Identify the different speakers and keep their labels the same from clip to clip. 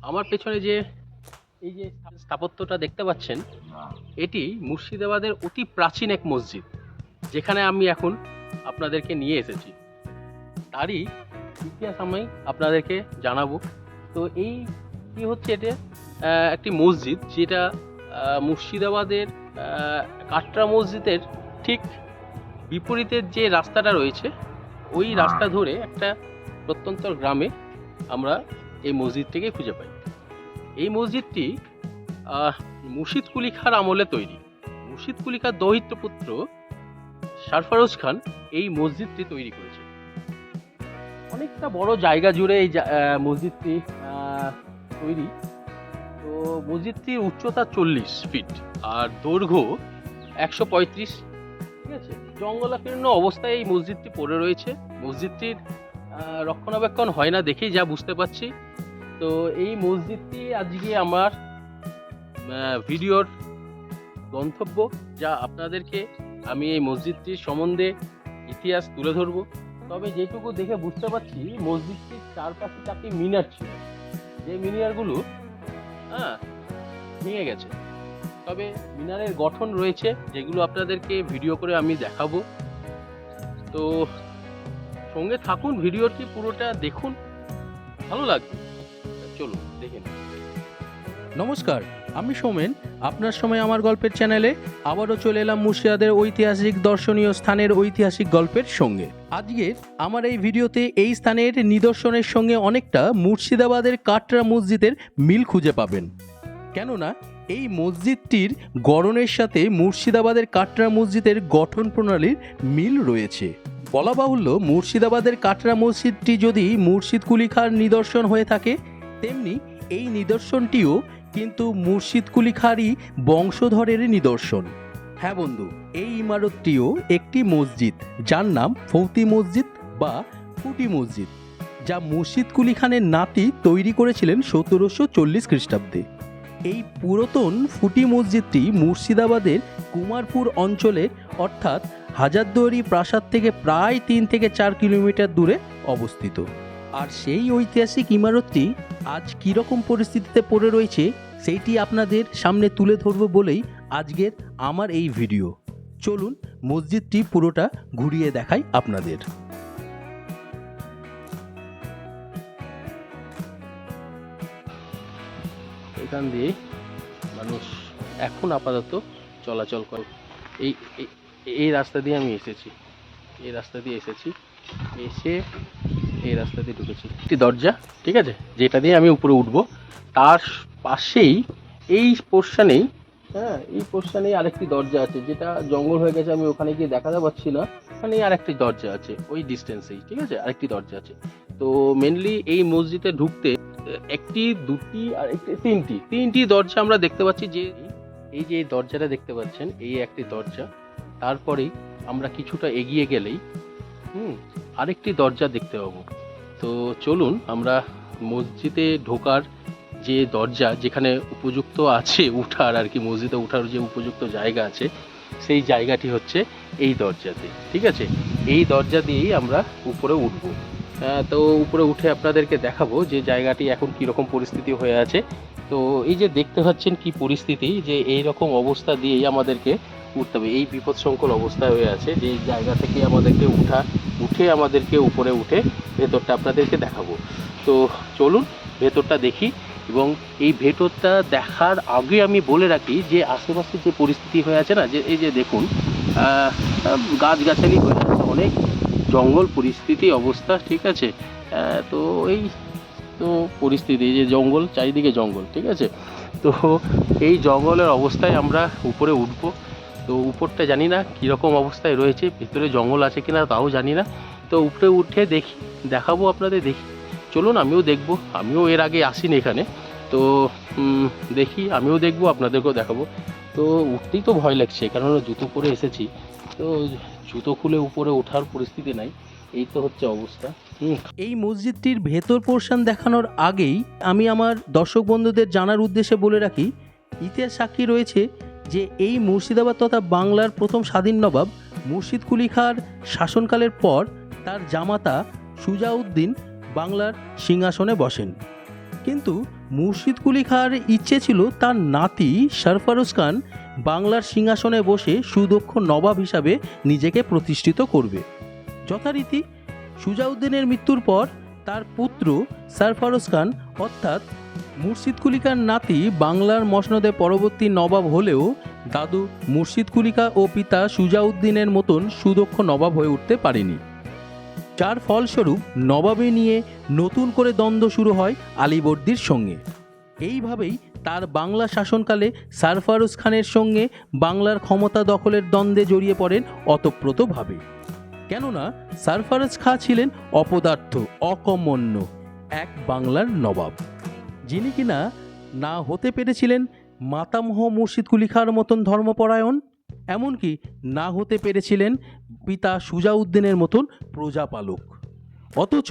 Speaker 1: আমার পেছনে যে এই যে স্থাপত্যটা দেখতে পাচ্ছেন, এটি মুর্শিদাবাদের অতি প্রাচীন এক মসজিদ, যেখানে আমি এখন আপনাদেরকে নিয়ে এসেছি। তারই ইতিহাস আমি আপনাদেরকে জানাবো। তো এই কি হচ্ছে, এটা একটি মসজিদ যেটা মুর্শিদাবাদের কাটরা মসজিদের ঠিক বিপরীতের যে রাস্তাটা রয়েছে, ওই রাস্তা ধরে একটা প্রত্যন্ত গ্রামে আমরা এই মসজিদটিকে খুঁজে পাই। এই মসজিদটি মুর্শিদ কুলি খাঁর আমলে তৈরি। মুর্শিদ কুলি খাঁর দৌহিত্র পুত্র সরফরোজ খান এই মসজিদটি তৈরি করেছে। অনেকটা বড় জায়গা জুড়ে এই মসজিদটি তৈরি। তো মসজিদটির উচ্চতা 40 ফিট আর দৈর্ঘ্য 135। ঠিক আছে, জঙ্গলাকীর্ণ অবস্থায় এই মসজিদটি পড়ে রয়েছে। মসজিদটির রক্ষণাবেক্ষণ হয় না দেখেই যা বুঝতে পারছি। তো এই মসজিদটি আজকে আমার ভিডিওর গন্তব্য, যা আপনাদেরকে আমি এই মসজিদটির সম্বন্ধে ইতিহাস তুলে ধরব। তবে যেটুকু দেখে বুঝতে পারছি, মসজিদটির চারপাশে 4টি মিনার ছিল, যে মিনারগুলো ভেঙে গেছে। তবে মিনারের গঠন রয়েছে, যেগুলো আপনাদেরকে ভিডিও করে আমি দেখাবো। তো সঙ্গে থাকুন, ভিডিওটি পুরোটা দেখুন, ভালো লাগবে। চলুন দেখে নিন।
Speaker 2: নমস্কার, আমি সোমেন। আপনার সময় আমার গল্পের চ্যানেলে আবারও চলে এলাম মুর্শিদাবাদের ঐতিহাসিক দর্শনীয় স্থানের ঐতিহাসিক গল্পের সঙ্গে। আজকের আমার এই ভিডিওতে এই স্থানের নিদর্শনের সঙ্গে অনেকটা মুর্শিদাবাদের কাটরা মসজিদের মিল খুঁজে পাবেন। কেননা এই মসজিদটির গড়নের সাথে মুর্শিদাবাদের কাটরা মসজিদের গঠন প্রণালীর মিল রয়েছে। বলা বাহুল্য, মুর্শিদাবাদের কাটরা মসজিদটি যদি মুর্শিদ কুলি খাঁর নিদর্শন হয়ে থাকে, তেমনি এই নিদর্শনটিও কিন্তু মুর্শিদ কুলি খাঁরই বংশধরের নিদর্শন। হ্যাঁ বন্ধু, এই ইমারতটিও একটি মসজিদ, যার নাম ফৌতি মসজিদ বা ফুটি মসজিদ, যা মুর্শিদ কুলি খানের নাতি তৈরি করেছিলেন 1740 খ্রিস্টাব্দে। এই পুরাতন ফুটি মসজিদটি মুর্শিদাবাদের কুমারপুর অঞ্চলে অর্থাৎ হাজারদুয়ারি প্রাসাদ থেকে প্রায় 3 থেকে 4 কিলোমিটার দূরে অবস্থিত। আর সেই ঐতিহাসিক ইমারতটি আজ কীরকম পরিস্থিতিতে পড়ে রয়েছে, সেইটি আপনাদের সামনে তুলে ধরব বলেই আজকের আমার এই ভিডিও। চলুন মসজিদটি পুরোটা ঘুরিয়ে দেখাই আপনাদের।
Speaker 1: এখান দিয়ে মানুষ এখন আপাতত চলাচল করে। এই এই রাস্তা দিয়ে আমি এসেছি, এই রাস্তা দিয়ে এসে এই রাস্তা দিয়ে ঢুকেছি। একটি দরজা, ঠিক আছে, যেটা দিয়ে আমি উপরে উঠবো। তার পাশেই এই পোর্শনেই এই পোর্শনেই আরেকটি দরজা আছে, যেটা জঙ্গল হয়ে গেছে, আমি ওখানে গিয়ে দেখাতে পারছি না। ওখানে আরেকটি দরজা আছে, ওই ডিস্টেন্সেই, ঠিক আছে, আরেকটি দরজা আছে। তো মেনলি এই মসজিদে ঢুকতে একটি, দুটি আর তিনটি দরজা আমরা দেখতে পাচ্ছি। যে এই যে দরজাটা দেখতে পাচ্ছেন, এই একটি দরজা। তারপরেই আমরা কিছুটা এগিয়ে গেলেই আরেকটি দরজা দেখতে পাবো। তো চলুন আমরা মসজিদে ঢোকার যে দরজা, যেখানে উপযুক্ত আছে উঠার আর কি, মসজিদে উঠার যে উপযুক্ত জায়গা আছে, সেই জায়গাটি হচ্ছে এই দরজাতে। ঠিক আছে, এই দরজা দিয়েই আমরা উপরে উঠবো। তো উপরে উঠে আপনাদেরকে দেখাবো যে জায়গাটি এখন কীরকম পরিস্থিতি হয়ে আছে। তো এই যে দেখতে পাচ্ছেন কি পরিস্থিতি, যে এই রকম অবস্থা দিয়েই আমাদেরকে উঠতে হবে। এই বিপদসংকুল অবস্থায় হয়ে আছে, যে জায়গা থেকে আমাদেরকে উঠে আমাদেরকে উপরে উঠে ভেতরটা আপনাদেরকে দেখাবো। তো চলুন ভেতরটা দেখি। এবং এই ভেতরটা দেখার আগে আমি বলে রাখি যে আশেপাশে যে পরিস্থিতি হয়ে আছে না, যে এই যে দেখুন গাছগাছালি হয়ে আছে, অনেক জঙ্গল পরিস্থিতি অবস্থা, ঠিক আছে। তো এই তো পরিস্থিতি, যে জঙ্গল, চারিদিকে জঙ্গল, ঠিক আছে। তো এই জঙ্গলের অবস্থায় আমরা উপরে উঠবো। তো উপরটা জানি না কীরকম অবস্থায় রয়েছে, ভিতরে জঙ্গল আছে কিনা তাও জানি না। তো উপরে উঠে দেখাবো আপনাদের। দেখি, চলুন আমিও দেখবো, আমিও এর আগে আসিনি এখানে। তো দেখি, আমিও দেখবো, আপনাদেরকেও দেখাবো। তো উঠতেই তো ভয় লাগছে, কারণ জুতো পরে এসেছি। তো জুতো খুলে উপরে ওঠার পরিস্থিতি নাই, এই তো হচ্ছে অবস্থা।
Speaker 2: এই মসজিদটির ভেতর পোর্শন দেখানোর আগেই আমি আমার দর্শক বন্ধুদের জানার উদ্দেশ্যে বলে রাখি, ইতিহাস সাক্ষী রয়েছে যে এই মুর্শিদাবাদ তথা বাংলার প্রথম স্বাধীন নবাব মুর্শিদ কুলি খাঁর শাসনকালের পর তার জামাতা সুজাউদ্দিন বাংলার সিংহাসনে বসেন। কিন্তু মুর্শিদ কুলি খাঁর ইচ্ছে ছিল তার নাতি সরফরোজ খান বাংলার সিংহাসনে বসে সুদক্ষ নবাব হিসাবে নিজেকে প্রতিষ্ঠিত করবে। যথারীতি সুজাউদ্দিনের মৃত্যুর পর তার পুত্র সরফরোজ খান অর্থাৎ মুর্শিদ কুলি খাঁর নাতি বাংলার মসনদে পরবর্তী নবাব হলেও দাদু মুর্শিদ কুলি খাঁ ও পিতা সুজাউদ্দিনের মতন সুদক্ষ নবাব হয়ে উঠতে পারেনি, যার ফলস্বরূপ নবাবী নিয়ে নতুন করে দ্বন্দ্ব শুরু হয় আলীবর্দীর সঙ্গে। এইভাবেই তার বাংলা শাসনকালে সরফরোজ খানের সঙ্গে বাংলার ক্ষমতা দখলের দ্বন্দ্বে জড়িয়ে পড়েন অতপ্রতভাবে। কেননা সরফরোজ খাঁ ছিলেন অপদার্থ, অকর্মণ্য এক বাংলার নবাব, যিনি কিনা না হতে পেরেছিলেন মাতামহ মুর্শিদ কুলি খাঁর মতন ধর্মপরায়ণ, এমনকি না হতে পেরেছিলেন পিতা সুজাউদ্দিনের মতন প্রজাপালক। অথচ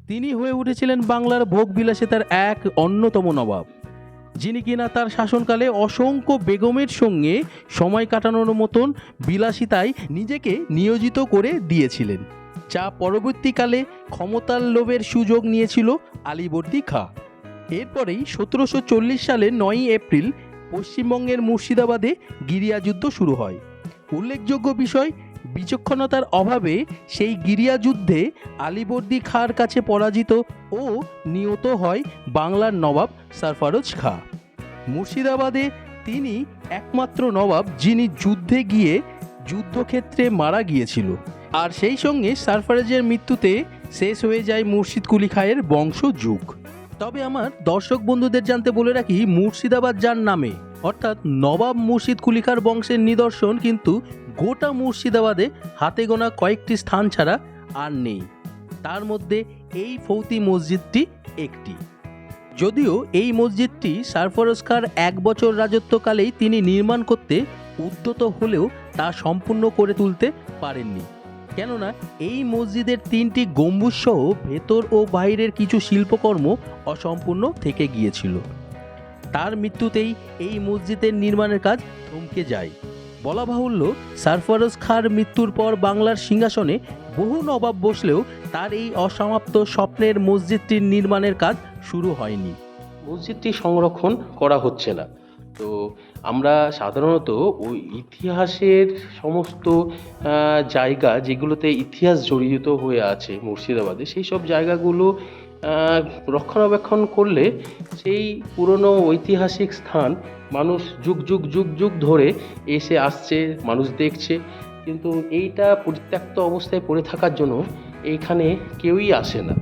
Speaker 2: তিনি হয়ে উঠেছিলেন বাংলার ভোগবিলাসিতার এক অন্যতম নবাব, যিনি কিনা তার শাসনকালে অসংখ্য বেগমের সঙ্গে সময় কাটানোর মতন বিলাসিতায় নিজেকে নিয়োজিত করে দিয়েছিলেন, যা পরবর্তীকালে ক্ষমতার লোভের সুযোগ নিয়েছিল আলীবর্দী খাঁ। এরপরেই 1740 সালের 9ই এপ্রিল পশ্চিমবঙ্গের মুর্শিদাবাদে গিরিয়া যুদ্ধ শুরু হয়। উল্লেখযোগ্য বিষয়, বিচক্ষণতার অভাবে সেই গিরিয়া যুদ্ধে আলীবর্দী খাঁর কাছে পরাজিত ও নিহত হয় বাংলার নবাব সরফরোজ খাঁ। মুর্শিদাবাদে তিনি একমাত্র নবাব যিনি যুদ্ধে গিয়ে যুদ্ধক্ষেত্রে মারা গিয়েছিল। আর সেই সঙ্গে সরফরোজের মৃত্যুতে শেষ হয়ে যায় মুর্শিদ কুলি খাঁয়ের বংশযুগ। তবে আমার দর্শক বন্ধুদের জানতে বলে রাখি, মুর্শিদাবাদ যার নামে অর্থাৎ নবাব মুর্শিদ কুলি খাঁর বংশের নিদর্শন কিন্তু গোটা মুর্শিদাবাদে হাতে গোনা কয়েকটি স্থান ছাড়া আর নেই। তার মধ্যে এই ফৌতি মসজিদটি একটি। যদিও এই মসজিদটি সরফরোজ খাঁর 1 বছর রাজত্বকালেই তিনি নির্মাণ করতে উদ্যত হলেও তা সম্পূর্ণ করে তুলতে পারেননি, কেননা এই মসজিদের 3টি গম্বুজ সহ ভেতর ও বাইরের কিছু শিল্পকর্ম অসম্পূর্ণ থেকে গিয়েছিল। তার মৃত্যুতেই এই মসজিদের নির্মাণের কাজ থমকে যায়। বলা বাহুল্য, সরফরোজ খাঁর মৃত্যুর পর বাংলার সিংহাসনে বহু নবাব বসলেও তার এই অসমাপ্ত স্বপ্নের মসজিদটির নির্মাণের কাজ শুরু হয়নি।
Speaker 1: মসজিদটি সংরক্ষণ করা হচ্ছে না। তো আমরা সাধারণত ওই ইতিহাসের সমস্ত জায়গা যেগুলোতে ইতিহাস জড়িত হয়ে আছে মুর্শিদাবাদে, সেই সব জায়গাগুলো রক্ষণাবেক্ষণ করলে সেই পুরনো ঐতিহাসিক স্থান মানুষ যুগ যুগ যুগ যুগ ধরে এসে আসছে, মানুষ দেখছে। কিন্তু এইটা পরিত্যক্ত অবস্থায় পড়ে থাকার জন্য এইখানে কেউই আসে না,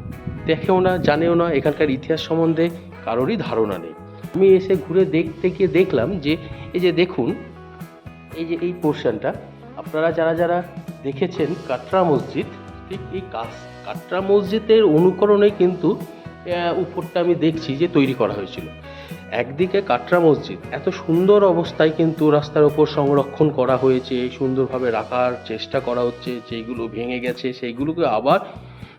Speaker 1: দেখেও না, জানেও না, এখানকার ইতিহাস সম্বন্ধে কারোরই ধারণা নেই। আমি এসে ঘুরে দেখতে গিয়ে দেখলাম যে এই যে দেখুন, এই যে এই পোর্শনটা আপনারা যারা যারা দেখেছেন কাটরা মসজিদ, ঠিক এই কাটরা মসজিদের অনুকরণে কিন্তু উপরটা আমি দেখছি যে তৈরি করা হয়েছিল। একদিকে কাটরা মসজিদ এত সুন্দর অবস্থায় কিন্তু রাস্তার ওপর সংরক্ষণ করা হয়েছে, সুন্দরভাবে রাখার চেষ্টা করা হচ্ছে। যেগুলো ভেঙে গেছে সেইগুলোকে আবার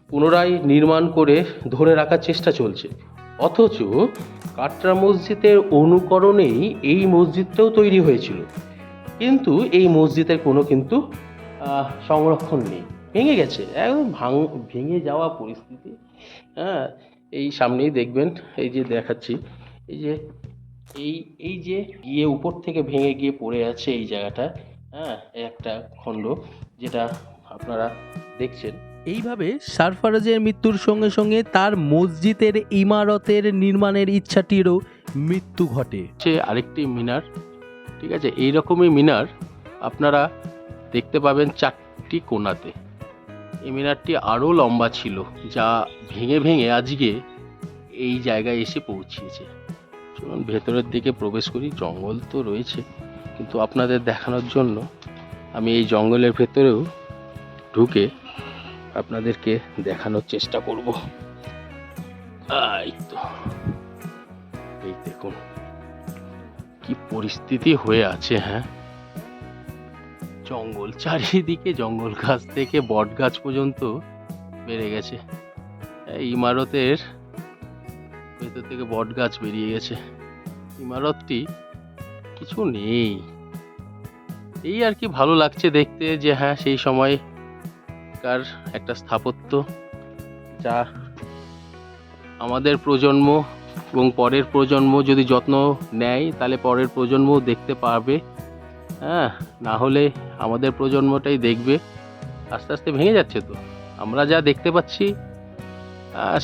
Speaker 1: পুনরায় নির্মাণ করে ধরে রাখার চেষ্টা চলছে। অথচ কাটরা মসজিদের অনুকরণেই এই মসজিদটাও তৈরি হয়েছিল, কিন্তু এই মসজিদের কোনো কিন্তু সংরক্ষণ নেই, ভেঙে গেছে, একদম ভেঙে যাওয়া পরিস্থিতি। হ্যাঁ, এই সামনেই দেখবেন, এই যে দেখাচ্ছি, এই যে এই যে গিয়ে উপর থেকে ভেঙে গিয়ে পড়ে আছে এই জায়গাটা। হ্যাঁ, একটা খণ্ড যেটা আপনারা দেখছেন।
Speaker 2: এইভাবে সরফরোজের মৃত্যুর সঙ্গে সঙ্গে তার মসজিদের ইমারতের নির্মাণের ইচ্ছাটিরও মৃত্যু ঘটে।
Speaker 1: আরেকটি মিনার, ঠিক আছে, এইরকমই মিনার আপনারা দেখতে পাবেন 4টি কোণাতে। এই মিনারটি আরও লম্বা ছিল, যা ভেঙে ভেঙে আজকে এই জায়গায় এসে পৌঁছিয়েছে। চলুন ভেতরের দিকে প্রবেশ করি। জঙ্গল তো রয়েছে, কিন্তু আপনাদের দেখানোর জন্য আমি এই জঙ্গলের ভেতরেও ঢুকে আপনাদেরকে দেখানোর চেষ্টা করব। এই তো, এই দেখুন কি পরিস্থিতি হয়ে আছে। হ্যাঁ, জঙ্গল, চারিদিকে জঙ্গল, গাছ থেকে বট গাছ পর্যন্ত বেড়ে গেছে। এই ইমারতের ভেতর থেকে বট গাছ বেরিয়ে গেছে। ইমারতটি কিছু নেই, এই আর কি ভালো লাগছে দেখতে যে হ্যাঁ সেই সময়কার একটা স্থাপত্য, যা আমাদের প্রজন্ম এবং পরের প্রজন্ম যদি যত্ন নেয় তাহলে পরের প্রজন্মও দেখতে পারবে। হ্যাঁ, না হলে আমাদের প্রজন্মটাই দেখবে আস্তে আস্তে ভেঙে যাচ্ছে। তো আমরা যা দেখতে পাচ্ছি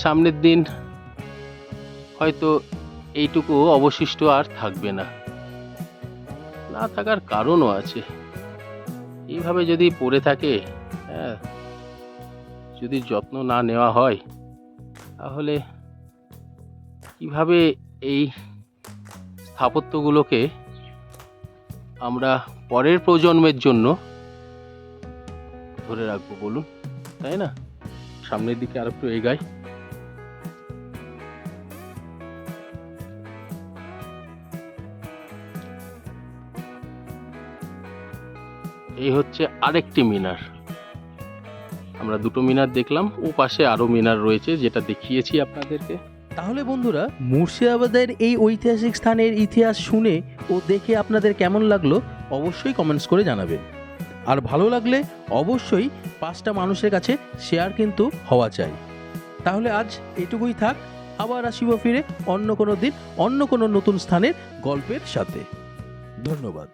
Speaker 1: সামনের দিন হয়তো এইটুকু অবশিষ্ট আর থাকবে না। না থাকার কারণও আছে, এইভাবে যদি পড়ে থাকে, হ্যাঁ, যদি যত্ন না নেওয়া হয় তাহলে কিভাবে এই স্থাপত্যগুলোকে আমরা পরের প্রজন্মের জন্য ধরে রাখবো বলুন, তাই না? সামনের দিকে আর একটু এগাই। এই হচ্ছে আরেকটি মিনার। আমরা দুটো মিনার দেখলাম, ও পাশে আরো মিনার রয়েছে যেটা দেখিয়েছি আপনাদেরকে।
Speaker 2: তাহলে বন্ধুরা, মুর্শিদাবাদের এই ঐতিহাসিক স্থানের ইতিহাস শুনে ও দেখে আপনাদের কেমন লাগলো অবশ্যই কমেন্টস করে জানাবেন। আর ভালো লাগলে অবশ্যই 5টা মানুষের কাছে শেয়ার কিন্তু হওয়া চাই। তাহলে আজ এটুকুই থাক, আবার আসিব ফিরে অন্য কোনো দিন অন্য কোনো নতুন স্থানের গল্পের সাথে। ধন্যবাদ।